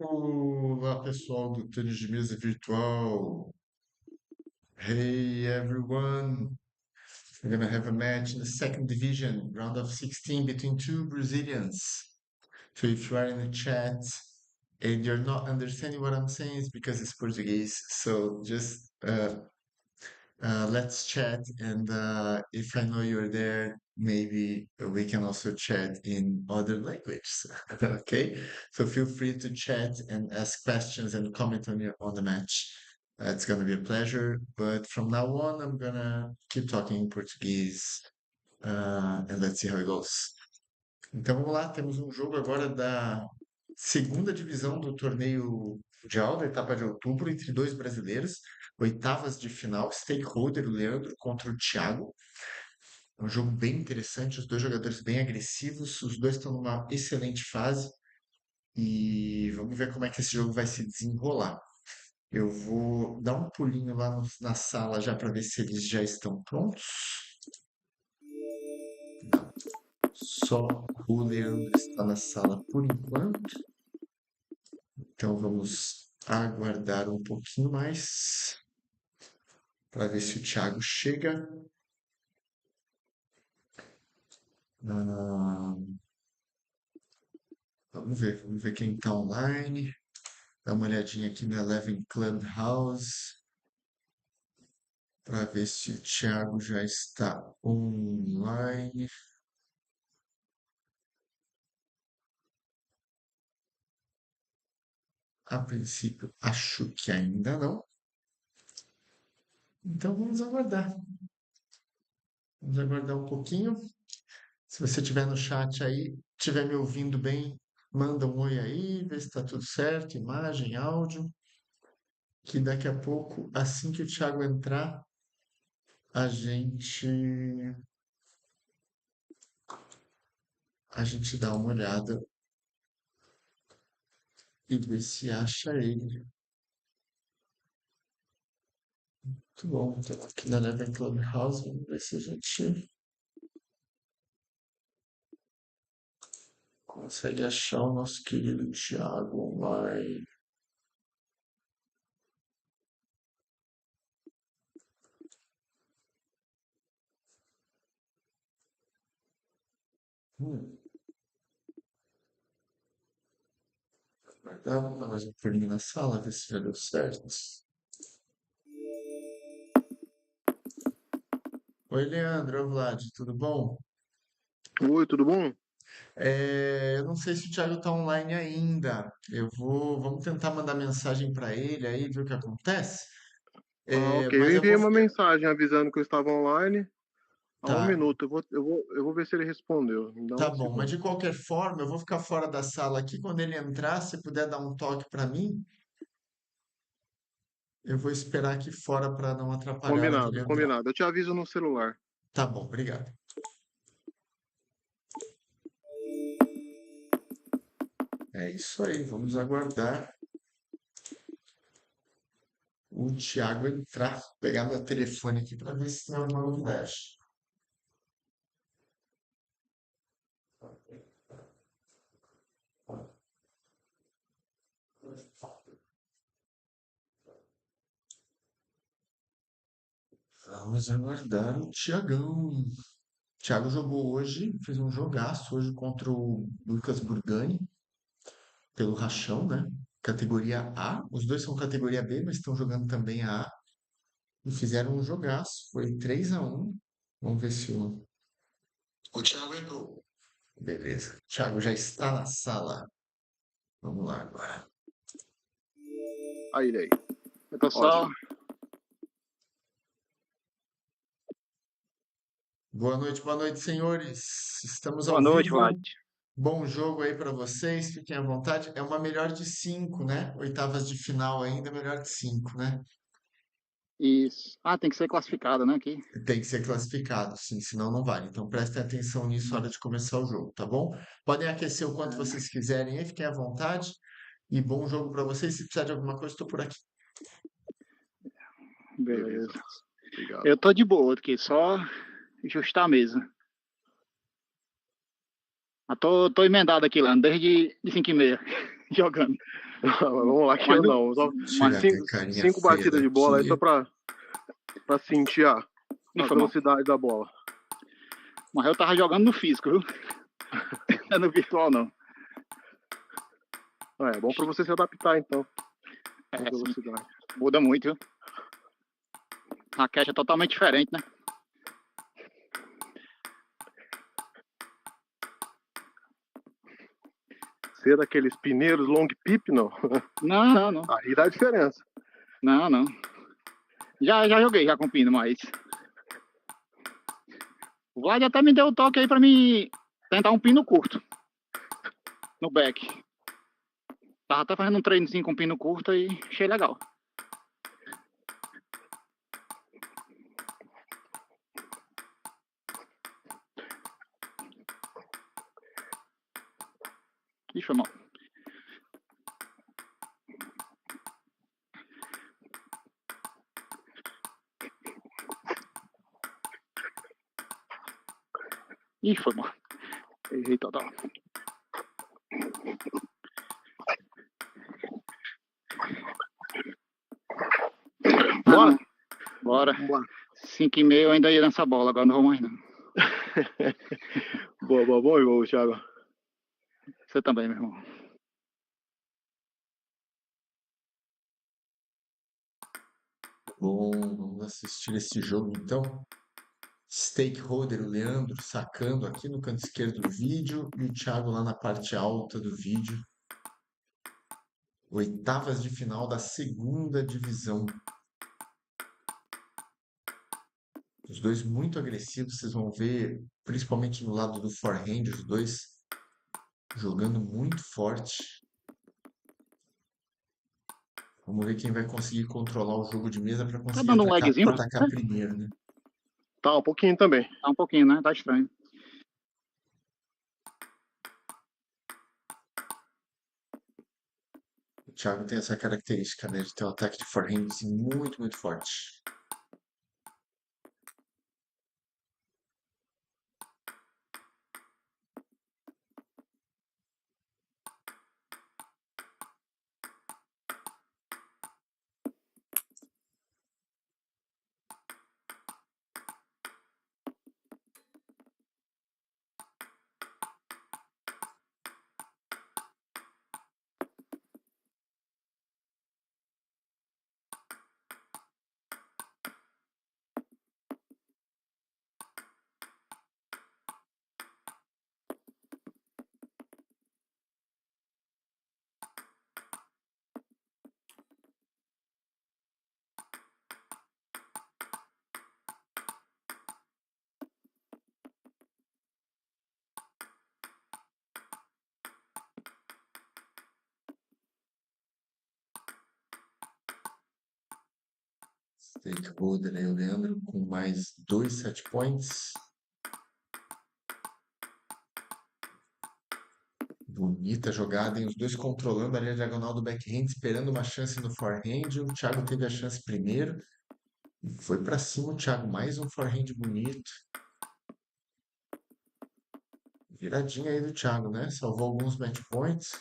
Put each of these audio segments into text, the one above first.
Olá, pessoal do tênis de mesa virtual. Hey, everyone. We're gonna have a match in the second division, round of 16 between two Brazilians. So if you are in the chat and you're not understanding what I'm saying, it's because it's Portuguese. So just let's chat, and if I know you're there, maybe we can also chat in other languages. Okay, so feel free to chat and ask questions and comment on the match. It's gonna be a pleasure. But from now on, I'm gonna keep talking in Portuguese, and let's see how it goes. Então vamos lá, temos um jogo agora da segunda divisão do torneio mundial da etapa de outubro entre dois brasileiros, oitavas de final, stakeholder, o Leandro contra o Thiago. É um jogo bem interessante, os dois jogadores bem agressivos, os dois estão numa excelente fase e vamos ver como é que esse jogo vai se desenrolar. Eu vou dar um pulinho lá na sala já para ver se eles já estão prontos. Só o Leandro está na sala por enquanto. Então vamos aguardar um pouquinho mais para ver se o Thiago chega. Ah, vamos ver quem está online. Dá uma olhadinha aqui na Eleven Clubhouse para ver se o Thiago já está online. A princípio, acho que ainda não. Então vamos aguardar. Vamos aguardar um pouquinho. Se você estiver no chat aí, estiver me ouvindo bem, manda um oi aí, vê se está tudo certo, imagem, áudio. Que daqui a pouco, assim que o Thiago entrar, a gente a gente dá uma olhada e vê se acha ele. Muito bom, então aqui na Eleven Clubhouse, vamos ver se a gente consegue achar o nosso querido Thiago online. Hum, vamos dar mais um pulinho na sala, ver se já deu certo. Oi, Leandro, oi, Vlad, tudo bom? Oi, tudo bom? Eu não sei se o Thiago está online ainda. Vamos tentar mandar mensagem para ele aí, ver o que acontece. Ah, ok. Eu Mas eu enviei vou. uma mensagem avisando que eu estava online há um Tá, minuto. Eu vou ver se ele respondeu. Me dá tá um bom. Mas de segundo. qualquer forma, eu vou ficar fora da sala aqui. Quando ele entrar, se puder dar um toque para mim, eu vou esperar aqui fora para não atrapalhar a hora que ele Combinado, entrar. combinado. Eu te aviso no celular. Tá bom, obrigado. É isso aí, vamos aguardar o Thiago entrar. Vou pegar meu telefone aqui para ver se tem alguma novidade. Vamos aguardar o Thiagão. O Thiago jogou hoje, fez um jogaço hoje contra o Lucas Burgani, pelo Rachão, né? Categoria A. Os dois são categoria B, mas estão jogando também a A. E fizeram um jogaço. Foi 3-1. Vamos ver se o Thiago entrou. Beleza. O Thiago já está na sala. Vamos lá agora. Aí, ele aí. Pessoal, Ótimo. Boa noite, senhores. Estamos boa ao noite, Vlad. vivo. Bom jogo aí para vocês. Fiquem à vontade. É uma melhor de cinco, né? Oitavas de final ainda, melhor de cinco, né? Isso. Ah, tem que ser classificado, né, aqui. Tem que ser classificado, sim, senão não vale. Então prestem atenção nisso na hora de começar o jogo, tá bom? Podem aquecer o quanto É, vocês quiserem aí, fiquem à vontade. E bom jogo para vocês. Se precisar de alguma coisa, estou por aqui. beleza. Beleza. Obrigado. Eu tô de boa aqui, só ajustar a mesa. Tô emendado aqui, Leandro, desde de 5h30. jogando. Vamos lá que Mas eu não, não. Só Chega a ter cinco, carinha cinco feia batidas de bola aí daqui. só pra sentir a não foi mal. velocidade da bola. Mas eu tava jogando no físico, viu? Não é no virtual, não. É bom pra você se adaptar, então, à É, sim, velocidade. muda muito, viu? A cash é totalmente diferente, né? Ser daqueles pineiros long pip, não. Não. Aí dá diferença. Não. Já joguei já com pino, mas... O Vlad até me deu o toque aí pra mim tentar um pino curto. No back. Tava até fazendo um treinozinho com pino curto e achei legal. Ih, foi mal. Ih, foi mal. Errei total. Bora? Bora. Bora. 5,5 eu ainda ia nessa bola, agora não vou mais não. Boa, Thiago. Você também, meu irmão. Bom, vamos assistir esse jogo então. Stakeholder, o Leandro sacando aqui no canto esquerdo do vídeo e o Thiago lá na parte alta do vídeo. Oitavas de final da segunda divisão. Os dois muito agressivos, vocês vão ver, principalmente no lado do forehand, os dois jogando muito forte. Vamos ver quem vai conseguir controlar o jogo de mesa para Tá conseguir dando um lagzinho? atacar primeiro, né? Tá, um pouquinho também. Tá um pouquinho, né? Tá estranho. O Thiago tem essa característica, né, de ter um ataque de forehand assim, muito forte. Stakeholder aí, o Leandro, com mais 2 set points. Bonita jogada, hein? Os dois controlando ali a diagonal do backhand, esperando uma chance no forehand. O Thiago teve a chance primeiro. E foi para cima o Thiago. Mais um forehand bonito. Viradinha aí do Thiago, né? Salvou alguns match points.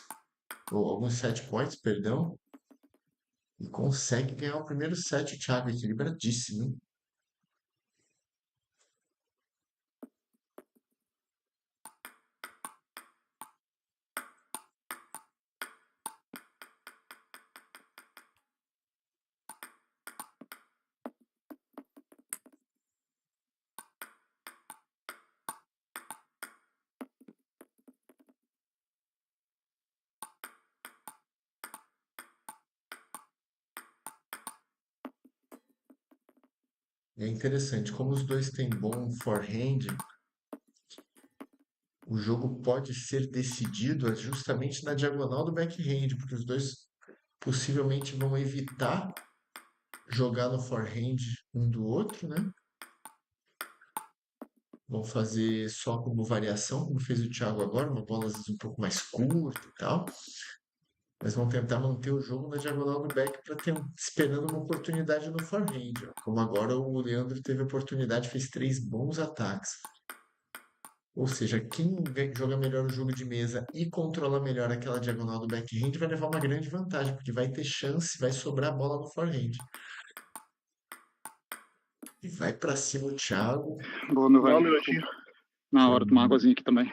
Ou alguns set points, perdão. E consegue ganhar o primeiro set, o Thiago. Equilibradíssimo, hein? É interessante, como os dois têm bom forehand, o jogo pode ser decidido justamente na diagonal do backhand, porque os dois possivelmente vão evitar jogar no forehand um do outro, né? Vão fazer só como variação, como fez o Thiago agora, uma bola às vezes um pouco mais curta e tal. Mas vão tentar manter o jogo na diagonal do back para ter esperando uma oportunidade no forehand. Ó. Como agora o Leandro teve a oportunidade, fez 3 bons ataques. Ou seja, quem joga melhor o jogo de mesa e controla melhor aquela diagonal do backhand vai levar uma grande vantagem, porque vai ter chance, vai sobrar a bola no forehand. E vai pra cima o Thiago. Boa, meu Dá um velho. minutinho. Na hora, tomar uma águazinha aqui também.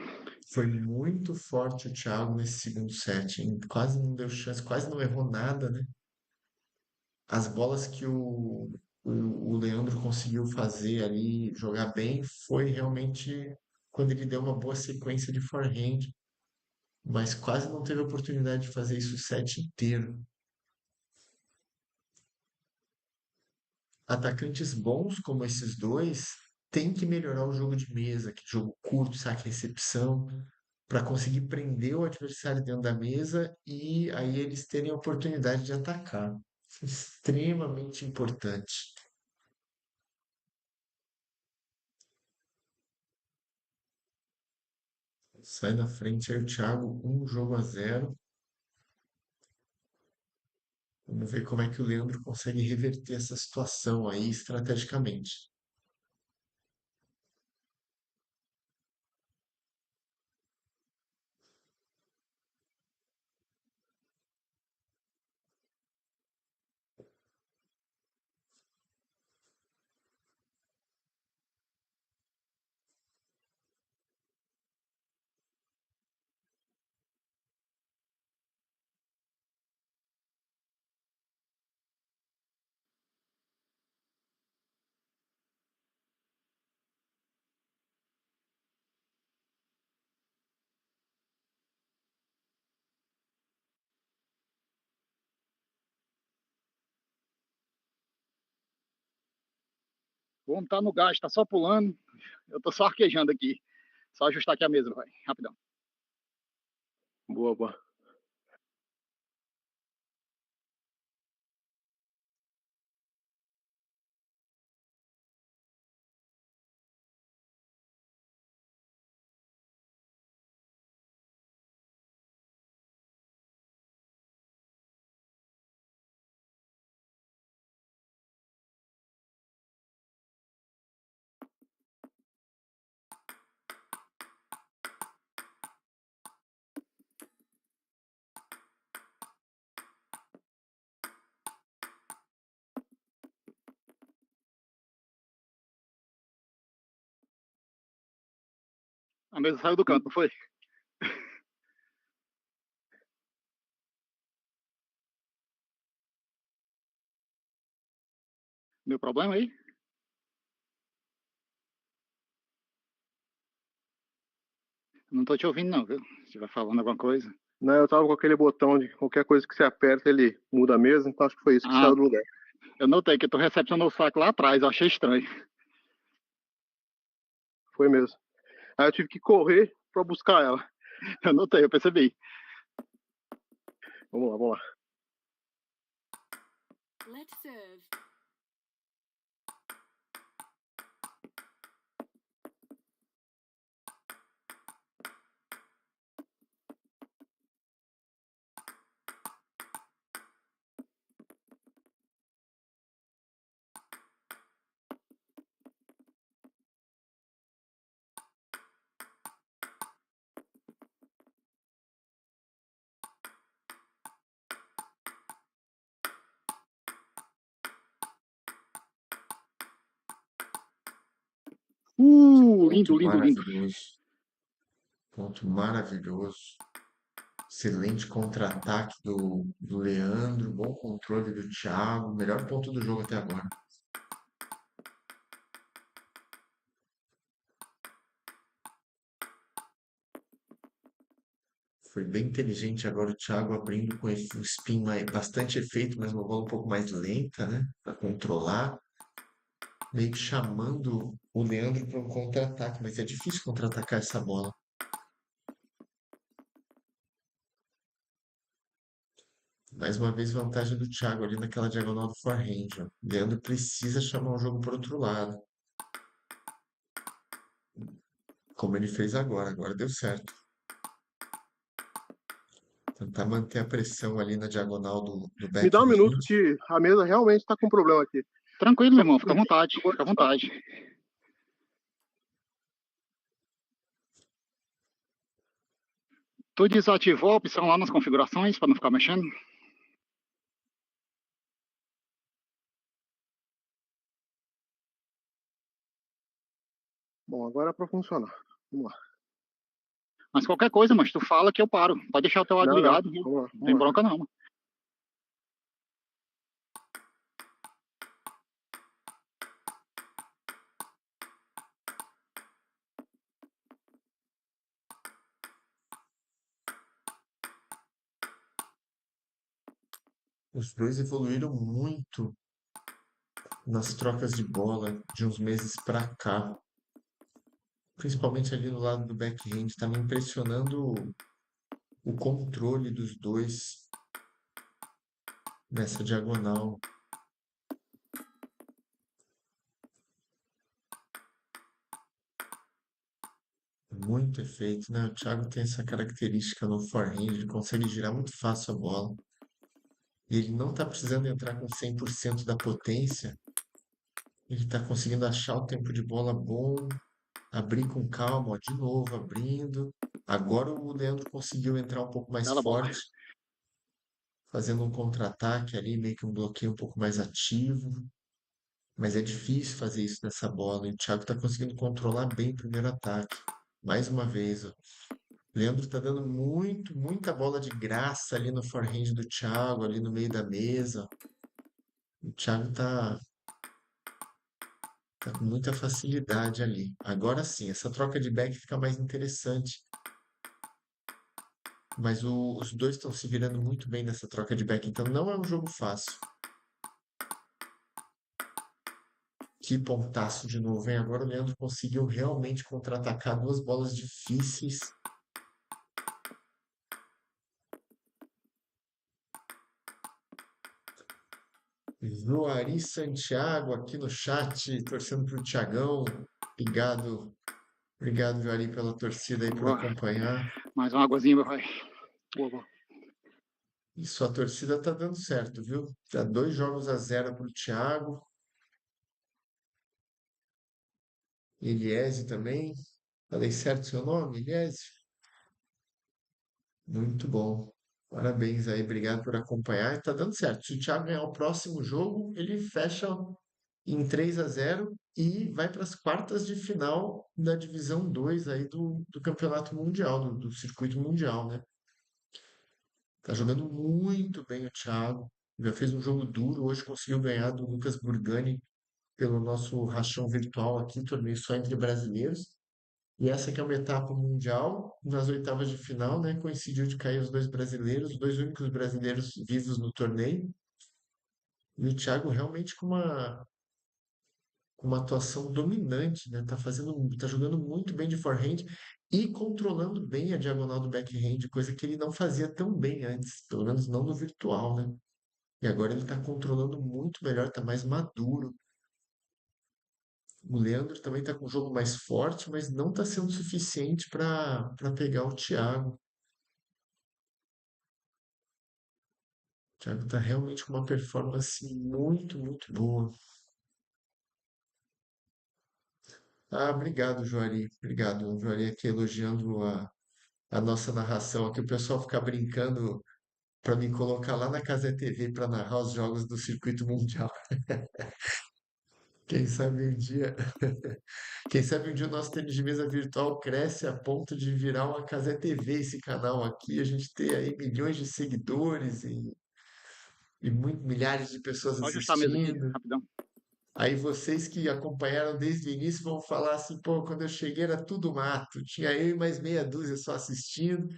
Foi muito forte o Thiago nesse segundo set, hein? Quase não deu chance, quase não errou nada, né? As bolas que o Leandro conseguiu fazer ali, jogar bem, foi realmente quando ele deu uma boa sequência de forehand, mas quase não teve oportunidade de fazer isso o set inteiro. Atacantes bons como esses dois têm que melhorar o jogo de mesa, que jogo curto, saque recepção, para conseguir prender o adversário dentro da mesa e aí eles terem a oportunidade de atacar. Isso é extremamente importante. Sai da frente aí o Thiago, 1-0. Vamos ver como é que o Leandro consegue reverter essa situação aí estrategicamente. O homem tá no gás, tá só pulando. Eu tô só arquejando aqui. Só ajustar aqui a mesa, vai. Rapidão. Boa, boa. A mesa saiu do canto, não foi? Deu problema aí? Não tô te ouvindo não, viu? Se estiver falando alguma coisa. Não, eu tava com aquele botão de qualquer coisa que você aperta, ele muda a mesa, então acho que foi isso que saiu do lugar. Eu notei que tu recepcionou o saco lá atrás, eu achei estranho. Foi mesmo. Aí eu tive que correr pra buscar ela. Eu notei, eu percebi. Vamos lá, vamos lá. Let's serve. Lindo, lindo, lindo. Maravilhoso. Ponto maravilhoso. Excelente contra-ataque do Leandro, bom controle do Thiago, melhor ponto do jogo até agora. Foi bem inteligente agora o Thiago abrindo com o spin bastante efeito, mas uma bola um pouco mais lenta, né? Para controlar. Meio que chamando o Leandro para um contra-ataque, mas é difícil contra-atacar essa bola. Mais uma vez, vantagem do Thiago ali naquela diagonal do forehand. Ó. Leandro precisa chamar o jogo para outro lado. Como ele fez agora. Agora deu certo. Tentar manter a pressão ali na diagonal do Me dá um backhand. minuto que a mesa realmente tá com problema aqui. Tranquilo, meu irmão, fica à vontade, fica à vontade. Tu desativou a opção lá nas configurações para não ficar mexendo? Bom, agora é pra funcionar. Vamos lá. Mas qualquer coisa, mas tu fala que eu paro. Pode deixar o teu áudio Não, ligado. vamos lá. Não tem bronca não, mano. Os dois evoluíram muito nas trocas de bola de uns meses pra cá. Principalmente ali no lado do backhand, tá me impressionando o controle dos dois nessa diagonal. Muito efeito, né? O Thiago tem essa característica no forehand, ele consegue girar muito fácil a bola. E ele não tá precisando entrar com 100% da potência. Ele tá conseguindo achar o tempo de bola bom, abrir com calma, ó, de novo, abrindo. Agora o Leandro conseguiu entrar um pouco mais Bela bola. forte, fazendo um contra-ataque ali, meio que um bloqueio um pouco mais ativo. Mas é difícil fazer isso nessa bola. E o Thiago tá conseguindo controlar bem o primeiro ataque. Mais uma vez, ó. O Leandro tá dando muita bola de graça ali no forehand do Thiago, ali no meio da mesa. O Thiago tá com muita facilidade ali. Agora sim, essa troca de back fica mais interessante. Mas os dois estão se virando muito bem nessa troca de back, então não é um jogo fácil. Que pontaço de novo, hein? Agora o Leandro conseguiu realmente contra-atacar duas bolas difíceis. Joari Santiago aqui no chat, torcendo pro Thiagão. Obrigado, obrigado, Joari, pela torcida aí, por Boa. acompanhar. Mais uma águazinha, meu pai. Boa, boa. E sua torcida tá dando certo, viu? Tá 2 jogos a 0 pro Thiago. Eliese também. Falei certo seu nome, Eliese? Muito bom. Parabéns aí, obrigado por acompanhar. E tá dando certo. Se o Thiago ganhar o próximo jogo, ele fecha em 3-0 e vai para as quartas de final da divisão 2 aí do Campeonato Mundial, do circuito mundial, né? Tá jogando muito bem o Thiago. Já fez um jogo duro, hoje conseguiu ganhar do Lucas Burgani pelo nosso rachão virtual aqui, torneio só entre brasileiros. E essa que é uma etapa mundial, nas oitavas de final, né? Coincidiu de cair os dois brasileiros, os dois únicos brasileiros vivos no torneio. E o Thiago realmente com uma atuação dominante, né? Tá jogando muito bem de forehand e controlando bem a diagonal do backhand, coisa que ele não fazia tão bem antes, pelo menos não no virtual, né? E agora ele tá controlando muito melhor, tá mais maduro. O Leandro também tá com um jogo mais forte, mas não tá sendo suficiente para pegar o Thiago. O Thiago tá realmente com uma performance muito boa. Ah, obrigado, Joari. Obrigado, o Joari aqui elogiando a nossa narração. Aqui o pessoal fica brincando para me colocar lá na Cazé TV para narrar os jogos do circuito mundial. Quem sabe um dia, quem sabe um dia o nosso tênis de mesa virtual cresce a ponto de virar uma Cazé TV esse canal aqui, a gente ter aí milhões de seguidores e milhares de pessoas Só ajustar a mesa aqui, assistindo. rapidão. Aí vocês que acompanharam desde o início vão falar assim, pô, quando eu cheguei era tudo mato, tinha eu e mais meia dúzia só assistindo,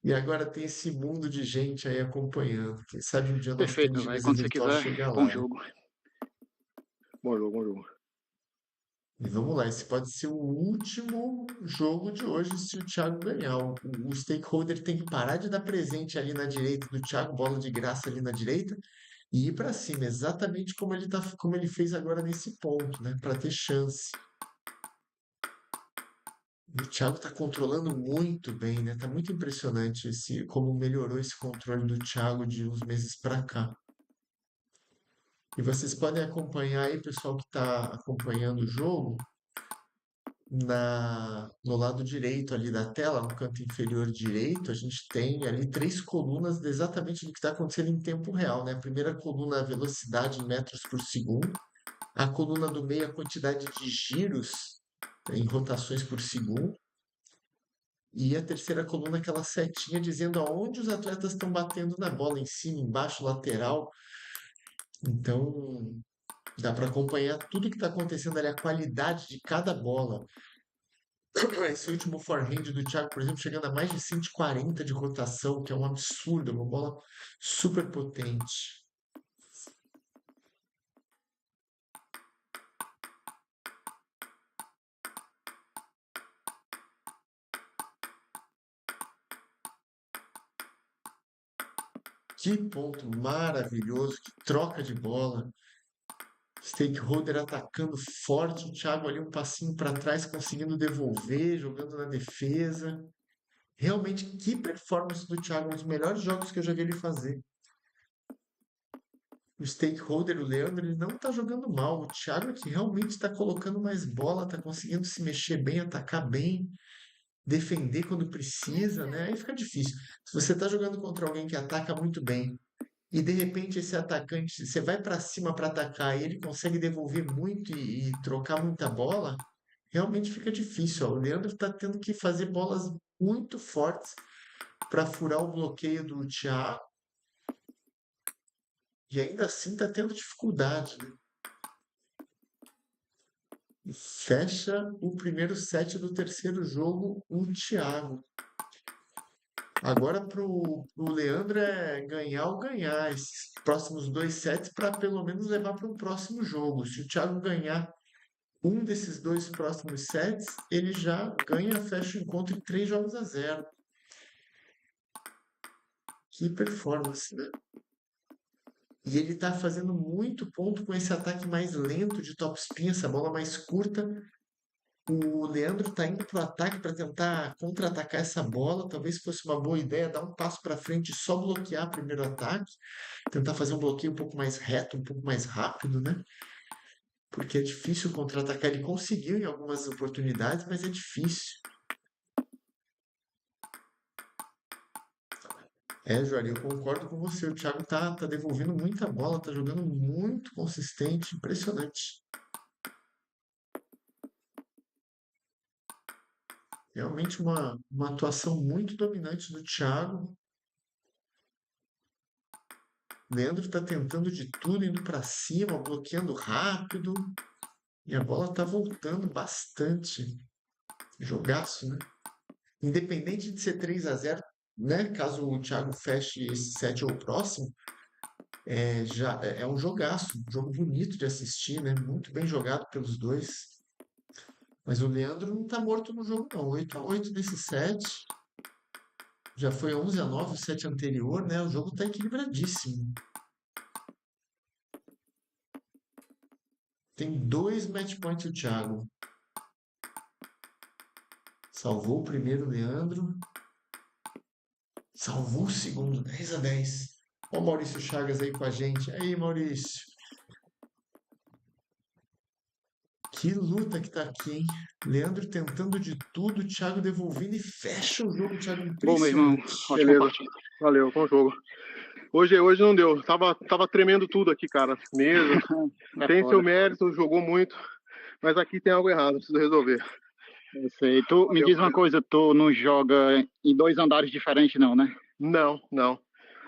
e agora tem esse mundo de gente aí acompanhando. Quem sabe um dia o nosso Perfeito, tênis meu de velho. mesa Quando você virtual quiser, chega bom lá. jogo. Bom jogo, bom jogo. E vamos lá, esse pode ser o último jogo de hoje se o Thiago ganhar. O stakeholder tem que parar de dar presente ali na direita do Thiago, bola de graça ali na direita, e ir para cima, exatamente como ele fez agora nesse ponto, né? Para ter chance. E o Thiago está controlando muito bem, né? Tá muito impressionante como melhorou esse controle do Thiago de uns meses para cá. E vocês podem acompanhar aí, pessoal que está acompanhando o jogo, No lado direito ali da tela, no canto inferior direito, a gente tem ali três colunas exatamente do que está acontecendo em tempo real, né? A primeira coluna, a velocidade em metros por segundo. A coluna do meio, a quantidade de giros em rotações por segundo. E a terceira coluna, aquela setinha dizendo aonde os atletas estão batendo na bola, em cima, embaixo, lateral. Então, dá para acompanhar tudo que está acontecendo ali, a qualidade de cada bola. Esse último forehand do Thiago, por exemplo, chegando a mais de 140 de rotação, que é um absurdo, uma bola super potente. Que ponto maravilhoso, que troca de bola. Stakeholder atacando forte, o Thiago ali um passinho para trás, conseguindo devolver, jogando na defesa. Realmente, que performance do Thiago, um dos melhores jogos que eu já vi ele fazer. O Stakeholder, o Leandro, ele não está jogando mal. O Thiago é que realmente está colocando mais bola, está conseguindo se mexer bem, atacar bem, defender quando precisa, né? Aí fica difícil. Se você está jogando contra alguém que ataca muito bem e de repente esse atacante, você vai para cima para atacar e ele consegue devolver muito e trocar muita bola, realmente fica difícil. Ó. O Leandro está tendo que fazer bolas muito fortes para furar o bloqueio do Thiago e ainda assim está tendo dificuldade, né? E fecha o primeiro set do terceiro jogo o Thiago. Agora pro Leandro é ganhar ou ganhar esses próximos dois sets para pelo menos levar para um próximo jogo. Se o Thiago ganhar um desses dois próximos sets, ele já ganha, fecha o encontro em 3 jogos a 0. Que performance, né? E ele tá fazendo muito ponto com esse ataque mais lento de topspin, essa bola mais curta. O Leandro tá indo pro ataque para tentar contra-atacar essa bola. Talvez fosse uma boa ideia dar um passo para frente e só bloquear o primeiro ataque. Tentar fazer um bloqueio um pouco mais reto, um pouco mais rápido, né? Porque é difícil contra-atacar. Ele conseguiu em algumas oportunidades, mas é difícil. É, Juari, eu concordo com você. O Thiago tá devolvendo muita bola, tá jogando muito consistente, impressionante. Realmente uma atuação muito dominante do Thiago. Leandro está tentando de tudo, indo para cima, bloqueando rápido. E a bola está voltando bastante. Jogaço, né? Independente de ser 3-0, né? Caso o Thiago feche esse set ou o próximo, já é um jogaço, um jogo bonito de assistir, né? Muito bem jogado pelos dois. Mas o Leandro não tá morto no jogo, não. 8-8 nesse set. Já foi 11-9 o set anterior, né? O jogo tá equilibradíssimo. Tem 2 match points o Thiago. Salvou o primeiro, Leandro. Salvou o segundo, 10-10. Olha o Maurício Chagas aí com a gente. Aí, Maurício. Que luta que tá aqui, hein? Leandro tentando de tudo, Thiago devolvendo e fecha o jogo, Thiago. Bom, meu irmão, Impressionante. ótima Beleza. partida. Valeu, bom jogo. Hoje não deu. Tava tremendo tudo aqui, cara. Mesa. É Tem foda. seu mérito, jogou muito. Mas aqui tem algo errado, preciso resolver. Eu sei. Tu me diz uma coisa, tu não joga em 2 andares diferentes, não, né? Não.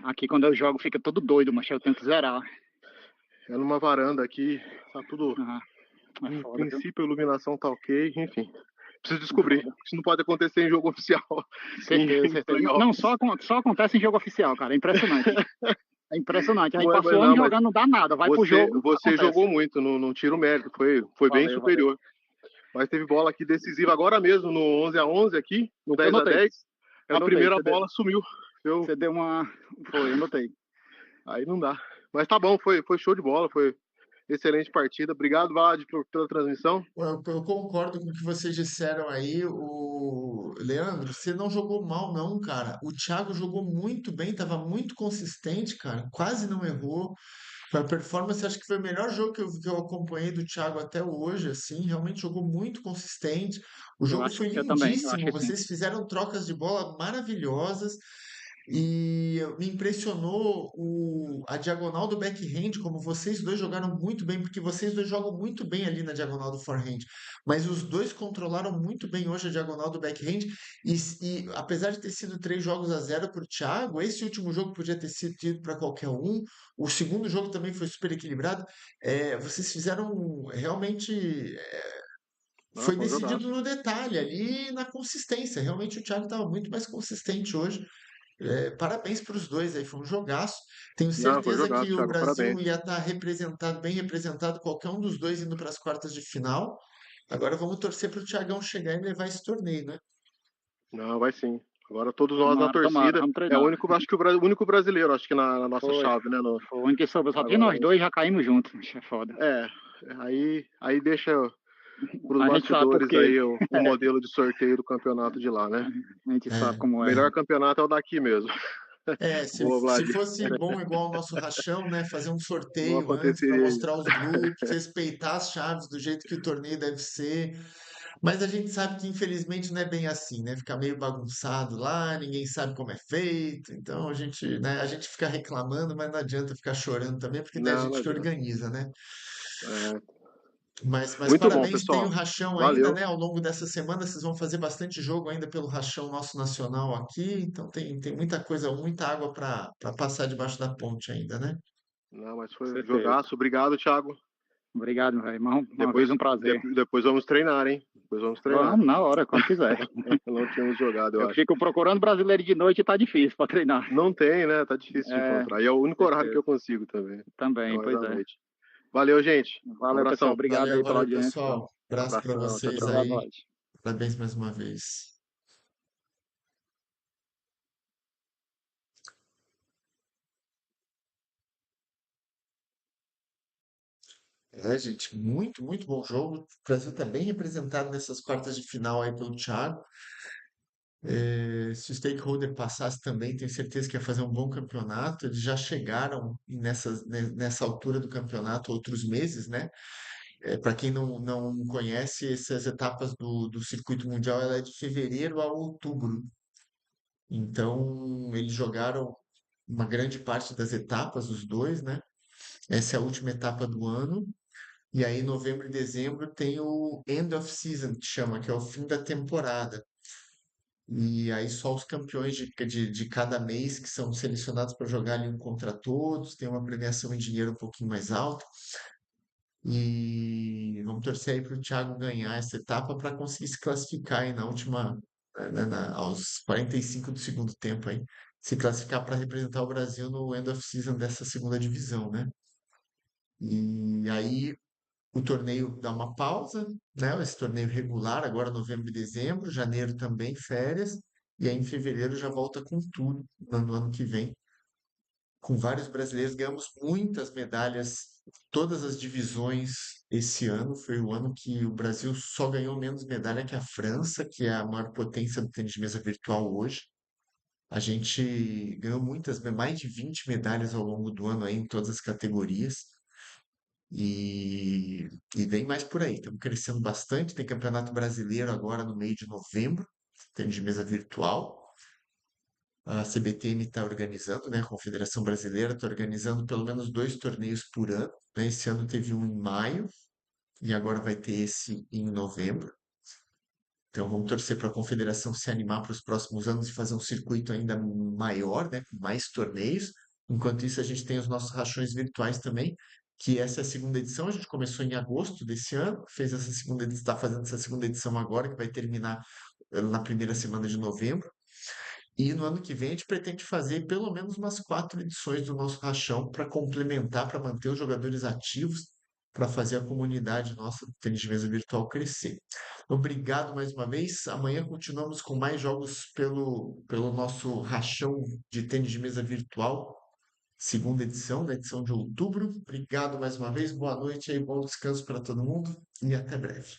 Aqui quando eu jogo fica todo doido, mas eu tento zerar. É numa varanda aqui, tá tudo. É Em foda, viu? princípio, a iluminação tá ok, enfim. Preciso descobrir. Isso não pode acontecer em jogo oficial. Certeza. Não, só acontece em jogo oficial, cara. É impressionante. É impressionante. A gente Mas passou não, ano mas jogando, não dá nada. Vai pro jogo. Você acontece. jogou muito, não tira o mérito. Foi bem Valeu, superior. Mas teve bola aqui decisiva agora mesmo, no 11-11 aqui, no 10-10. A primeira bola sumiu. Você deu uma... Foi, eu notei. Aí não dá. Mas tá bom, foi show de bola, foi excelente partida. Obrigado, Vlad, pela transmissão. Eu concordo com o que vocês disseram aí. Leandro, você não jogou mal, não, cara. O Thiago jogou muito bem, estava muito consistente, cara. Quase não errou. A performance, acho que foi o melhor jogo que eu acompanhei do Thiago até hoje, assim, realmente jogou muito consistente. O Eu jogo acho foi que eu também, eu acho lindíssimo, que sim. vocês fizeram trocas de bola maravilhosas e me impressionou a diagonal do backhand, como vocês dois jogaram muito bem, porque vocês dois jogam muito bem ali na diagonal do forehand, mas os dois controlaram muito bem hoje a diagonal do backhand e apesar de ter sido 3 jogos a 0 para o Thiago, esse último jogo podia ter sido tido para qualquer um. O segundo jogo também foi super equilibrado. Vocês fizeram realmente. Ah, Foi foi um decidido jogaço. no detalhe ali, na consistência. Realmente o Thiago estava muito mais consistente hoje. Parabéns para os dois aí, foi um jogaço. Tenho Não, foi um certeza jogaço, que o Thiago. Brasil Parabéns. ia estar representado, bem representado, qualquer um dos dois indo para as quartas de final. Agora vamos torcer para o Thiagão chegar e levar esse torneio, né? Não, vai sim. Agora todos nós na Tomara, tomara, torcida. vamos É o treinar. único, acho que o único brasileiro, acho que na nossa Foi, chave, né? foi o único que sobrou. Só tinha Agora, nós dois, já caímos juntos. Isso é foda. aí deixa para os A gente sabe por bastidores quê. aí o modelo de sorteio do campeonato de lá, né? A gente sabe É, como O é. melhor campeonato é o daqui mesmo. se, Boa, se Vlad. fosse bom igual o nosso rachão, né? Fazer um Não sorteio antes para aconteceria isso. mostrar os grupos, respeitar as chaves do jeito que o torneio deve ser. Mas a gente sabe que infelizmente não é bem assim, né? Fica meio bagunçado lá, ninguém sabe como é feito. Então a gente fica reclamando, mas não adianta ficar chorando também, porque daí a Não, não gente que adianta. organiza, né? É, Mas muito bom, parabéns, tem o pessoal. rachão ainda, Valeu. né? Ao longo dessa semana vocês vão fazer bastante jogo ainda pelo rachão nosso nacional aqui, então tem muita coisa, muita água para passar debaixo da ponte ainda, né? Não, mas Com foi um certeza. jogaço. Obrigado, Thiago. Obrigado, velho. Uma Depois, vez um prazer. depois vamos treinar, hein? Depois vamos treinar. Vamos, na hora, quando quiser. Não tínhamos jogado, eu Eu acho. fico procurando brasileiro de noite e tá difícil pra treinar. Não tem, né? Tá difícil de É, encontrar. E é o único com horário que certeza. eu consigo também. É Também, hora pois da é. noite. Valeu, gente. Um Valeu, pessoal. abração. Obrigado Valeu, aí pela valeu, audiência. pessoal. Abraço para Abração. Tchau, vocês tchau. Boa aí. noite. Parabéns mais uma vez. Gente, muito, muito bom jogo. O Brasil está bem representado nessas quartas de final aí pelo Thiago. Se o stakeholder passasse também, tenho certeza que ia fazer um bom campeonato. Eles já chegaram nessa altura do campeonato outros meses, né? Para quem não conhece, essas etapas do circuito mundial, ela é de fevereiro a outubro. Então, eles jogaram uma grande parte das etapas, os dois, né? Essa é a última etapa do ano. E aí, novembro e dezembro, tem o End of Season, que chama, que é o fim da temporada. E aí, só os campeões de cada mês que são selecionados para jogar ali um contra todos, tem uma premiação em dinheiro um pouquinho mais alta. E vamos torcer aí para o Thiago ganhar essa etapa para conseguir se classificar aí na última, aos 45 do segundo tempo aí, se classificar para representar o Brasil no End of Season dessa segunda divisão, né? E aí o torneio dá uma pausa, né? Esse torneio regular, agora novembro e dezembro, janeiro também férias, e aí em fevereiro já volta com tudo no ano que vem, com vários brasileiros. Ganhamos muitas medalhas, todas as divisões esse ano. Foi o ano que o Brasil só ganhou menos medalha que a França, que é a maior potência do tênis de mesa virtual hoje. A gente ganhou mais de 20 medalhas ao longo do ano aí em todas as categorias. E vem mais por aí. Estamos crescendo bastante. Tem Campeonato Brasileiro agora no meio de novembro, tênis de mesa virtual. A CBTN está organizando, né? A Confederação Brasileira está organizando pelo menos 2 torneios por ano, né? Esse ano teve um em maio e agora vai ter esse em novembro. Então vamos torcer para a Confederação se animar para os próximos anos e fazer um circuito ainda maior, né? Com mais torneios. Enquanto isso, a gente tem os nossos rachões virtuais também, que essa é a segunda edição. A gente começou em agosto desse ano, fez essa segunda edição, está fazendo essa segunda edição agora, que vai terminar na primeira semana de novembro. E no ano que vem a gente pretende fazer pelo menos umas 4 edições do nosso rachão para complementar, para manter os jogadores ativos, para fazer a comunidade nossa do tênis de mesa virtual crescer. Obrigado mais uma vez. Amanhã continuamos com mais jogos pelo nosso rachão de tênis de mesa virtual, segunda edição, da edição de outubro. Obrigado mais uma vez. Boa noite e bom descanso para todo mundo e até breve.